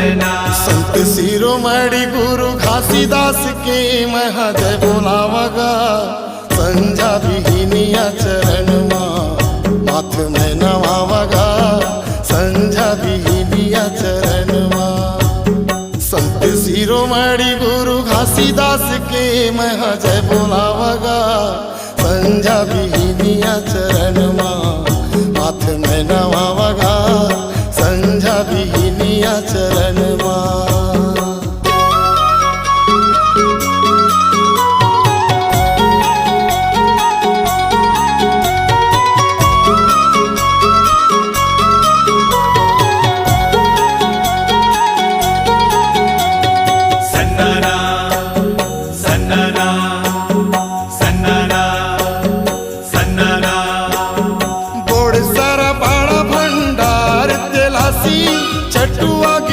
चरणा। संत शिरोमणि गुरु घासीदास के महा जय बोलावगा, संझा बिहिनिया चरण माथ में नवावगा, संझा बिहिनिया चरण। संत शिरोमणि गुरु घासीदास के महा जय बोलावगा, संझा बिहिनिया चरण माथ में नवावगा, संझा बिहिनिया चरण।